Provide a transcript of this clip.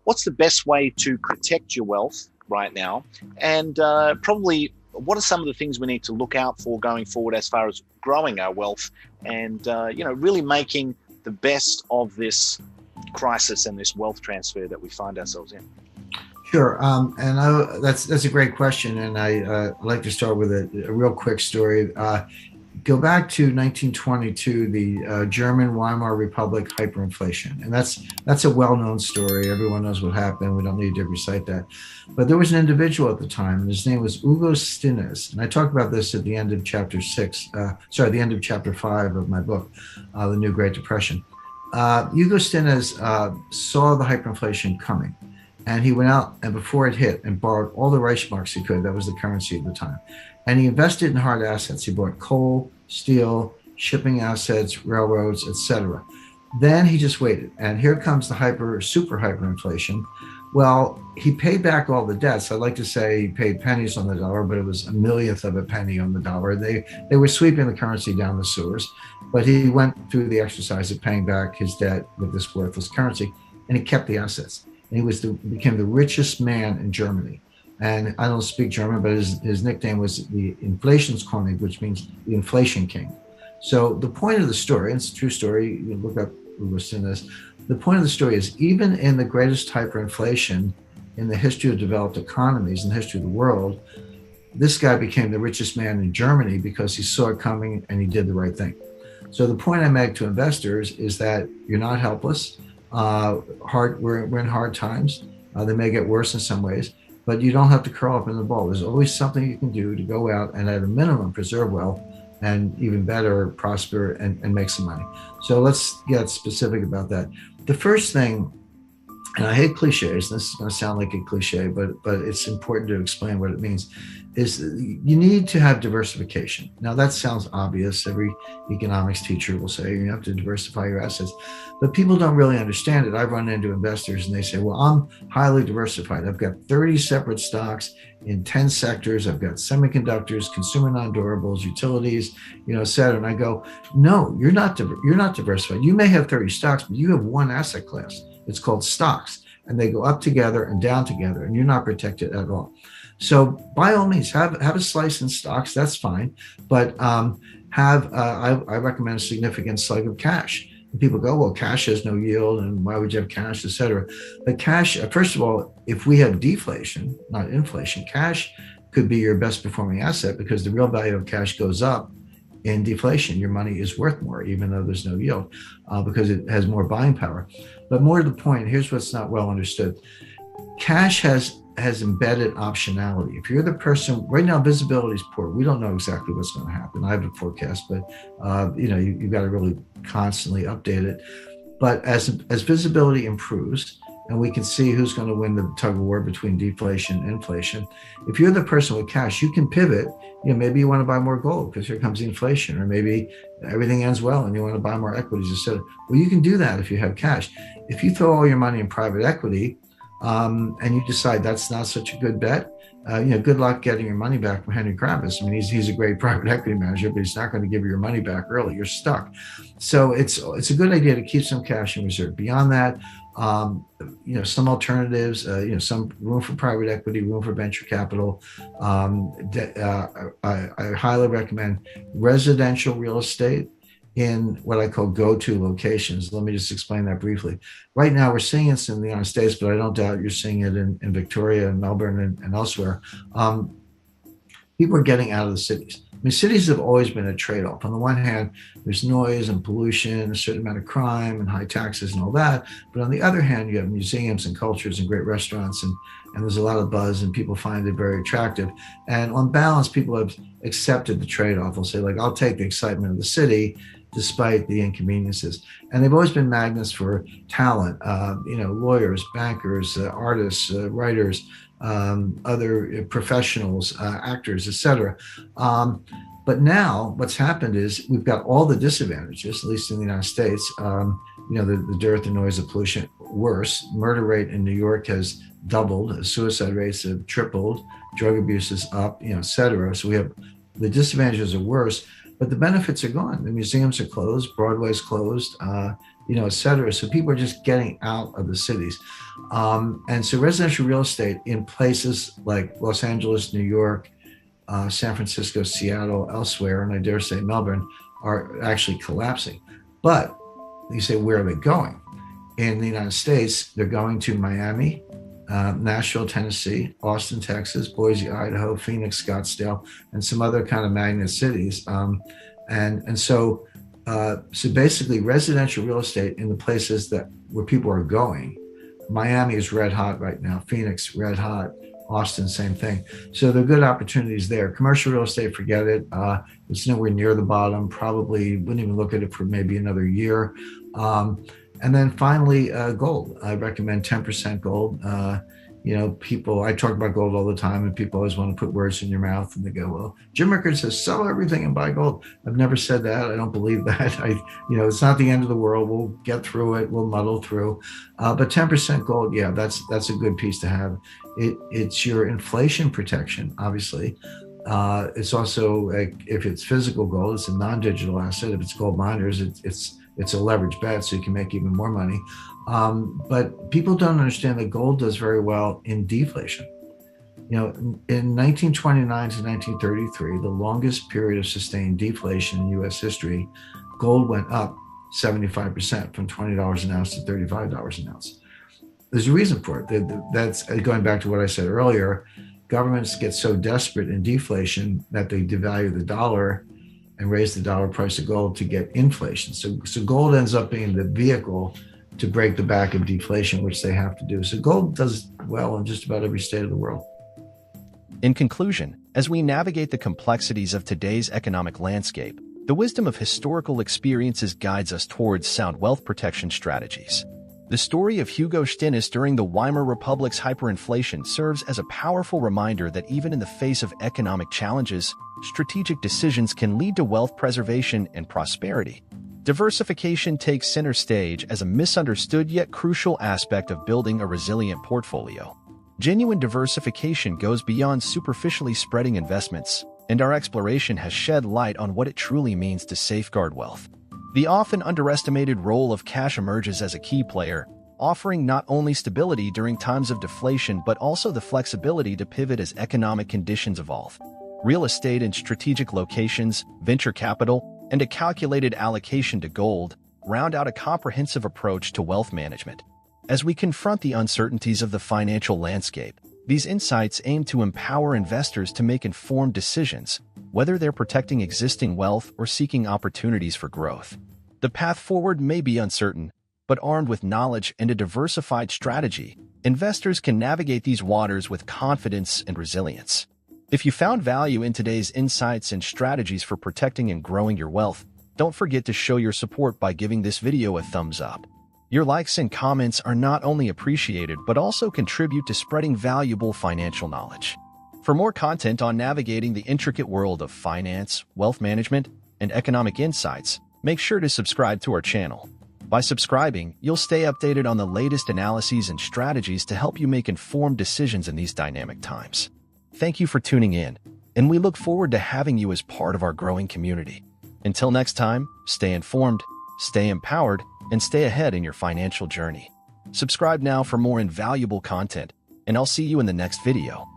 what's the best way to protect your wealth right now, and probably what are some of the things we need to look out for going forward as far as growing our wealth and really making the best of this crisis and this wealth transfer that we find ourselves in. Sure, and that's a great question, and I'd like to start with a real quick story. Go back to 1922, the German Weimar Republic hyperinflation, and that's a well-known story. Everyone knows what happened. We don't need to recite that. But there was an individual at the time, and his name was Hugo Stinnes, and I talk about this at the end of chapter six. The end of chapter 5 of my book, The New Great Depression. Hugo Stinnes saw the hyperinflation coming. And he went out and before it hit and borrowed all the Reichsmarks he could. That was the currency at the time. And he invested in hard assets. He bought coal, steel, shipping assets, railroads, etc. Then he just waited. And here comes the super hyperinflation. Well, he paid back all the debts. I'd like to say he paid pennies on the dollar, but it was a millionth of a penny on the dollar. They were sweeping the currency down the sewers. But he went through the exercise of paying back his debt with this worthless currency, and he kept the assets. And he became the richest man in Germany. And I don't speak German, but his nickname was the Inflationskönig, which means the inflation king. So the point of the story, and it's a true story, you can look up what's in this. The point of the story is even in the greatest hyperinflation in the history of developed economies, in the history of the world, this guy became the richest man in Germany because he saw it coming and he did the right thing. So the point I make to investors is that you're not helpless. We're in hard times. They may get worse in some ways, but you don't have to curl up in the ball. There's always something you can do to go out and at a minimum preserve wealth and even better prosper and make some money. So let's get specific about that. The first thing, and I hate cliches, this is going to sound like a cliche, but it's important to explain what it means, is you need to have diversification. Now that sounds obvious. Every economics teacher will say you have to diversify your assets, but people don't really understand it. I've run into investors and they say, well, I'm highly diversified. I've got 30 separate stocks in 10 sectors. I've got semiconductors, consumer non-durables, utilities, et cetera. And I go, no, you're not diversified. You may have 30 stocks, but you have one asset class. It's called stocks, and they go up together and down together, and you're not protected at all. So by all means, have a slice in stocks. That's fine, but I recommend a significant slug of cash. And people go, well, cash has no yield, and why would you have cash, et cetera? But cash, first of all, if we have deflation, not inflation, cash could be your best performing asset because the real value of cash goes up in deflation. Your money is worth more, even though there's no yield, because it has more buying power. But more to the point, here's what's not well understood. Cash has embedded optionality. If you're the person, right now visibility is poor. We don't know exactly what's going to happen. I have a forecast, but you've got to really constantly update it. But as visibility improves, and we can see who's going to win the tug of war between deflation and inflation. If you're the person with cash, you can pivot. Maybe you want to buy more gold because here comes the inflation, or maybe everything ends well and you want to buy more equities, etc. Well, you can do that if you have cash. If you throw all your money in private equity and you decide that's not such a good bet, good luck getting your money back from Henry Kravis. I mean, he's a great private equity manager, but he's not going to give you your money back early. You're stuck. So it's a good idea to keep some cash in reserve. Beyond that, some alternatives, some room for private equity, room for venture capital. I highly recommend residential real estate in what I call go-to locations. Let me just explain that briefly. Right now, we're seeing this in the United States, but I don't doubt you're seeing it in Victoria and Melbourne and elsewhere. People are getting out of the cities. I mean, cities have always been a trade-off. On the one hand, there's noise and pollution, a certain amount of crime and high taxes and all that. But on the other hand, you have museums and cultures and great restaurants, and there's a lot of buzz, and people find it very attractive. And on balance, people have accepted the trade-off. They'll say, like, I'll take the excitement of the city despite the inconveniences. And they've always been magnets for talent, lawyers, bankers, artists, writers, other professionals, actors, etc. But now what's happened is we've got all the disadvantages, at least in the United States, the dearth and noise of pollution. Worse, murder rate in New York has doubled, suicide rates have tripled, drug abuse is up, et cetera. So we have the disadvantages are worse, but the benefits are gone. The museums are closed, Broadway's closed, et cetera. So people are just getting out of the cities. And so residential real estate in places like Los Angeles, New York, San Francisco, Seattle, elsewhere, and I dare say Melbourne, are actually collapsing. But you say, where are they going? In the United States, they're going to Miami, Nashville, Tennessee, Austin, Texas, Boise, Idaho, Phoenix, Scottsdale, and some other kind of magnet cities. So basically, residential real estate in the places where people are going. Miami is red hot right now. Phoenix, red hot. Austin, same thing. So there are good opportunities there. Commercial real estate, forget it. It's nowhere near the bottom. Probably wouldn't even look at it for maybe another year. And then finally, gold. I recommend 10% gold. I talk about gold all the time, and people always want to put words in your mouth, and they go, well, Jim Rickards says, sell everything and buy gold. I've never said that. I don't believe that. It's not the end of the world. We'll get through it. We'll muddle through. But 10% gold, yeah, that's a good piece to have. It's your inflation protection, obviously. It's also, if it's physical gold, it's a non-digital asset. If it's gold miners, it's a leverage bet, so you can make even more money. But people don't understand that gold does very well in deflation. In 1929 to 1933, the longest period of sustained deflation in U.S. history, gold went up 75% from $20 an ounce to $35 an ounce. There's a reason for it. That's going back to what I said earlier. Governments get so desperate in deflation that they devalue the dollar and raise the dollar price of gold to get inflation. So gold ends up being the vehicle to break the back of deflation, which they have to do. So gold does well in just about every state of the world. In conclusion, as we navigate the complexities of today's economic landscape, the wisdom of historical experiences guides us towards sound wealth protection strategies. The story of Hugo Stinnes during the Weimar Republic's hyperinflation serves as a powerful reminder that even in the face of economic challenges, strategic decisions can lead to wealth preservation and prosperity. Diversification takes center stage as a misunderstood yet crucial aspect of building a resilient portfolio. Genuine diversification goes beyond superficially spreading investments, and our exploration has shed light on what it truly means to safeguard wealth. The often underestimated role of cash emerges as a key player, offering not only stability during times of deflation but also the flexibility to pivot as economic conditions evolve. Real estate in strategic locations, venture capital, and a calculated allocation to gold round out a comprehensive approach to wealth management. As we confront the uncertainties of the financial landscape, these insights aim to empower investors to make informed decisions, whether they're protecting existing wealth or seeking opportunities for growth. The path forward may be uncertain, but armed with knowledge and a diversified strategy, investors can navigate these waters with confidence and resilience. If you found value in today's insights and strategies for protecting and growing your wealth, don't forget to show your support by giving this video a thumbs up. Your likes and comments are not only appreciated but also contribute to spreading valuable financial knowledge. For more content on navigating the intricate world of finance, wealth management, and economic insights, make sure to subscribe to our channel. By subscribing, you'll stay updated on the latest analyses and strategies to help you make informed decisions in these dynamic times. Thank you for tuning in, and we look forward to having you as part of our growing community. Until next time, stay informed, stay empowered, and stay ahead in your financial journey. Subscribe now for more invaluable content, and I'll see you in the next video.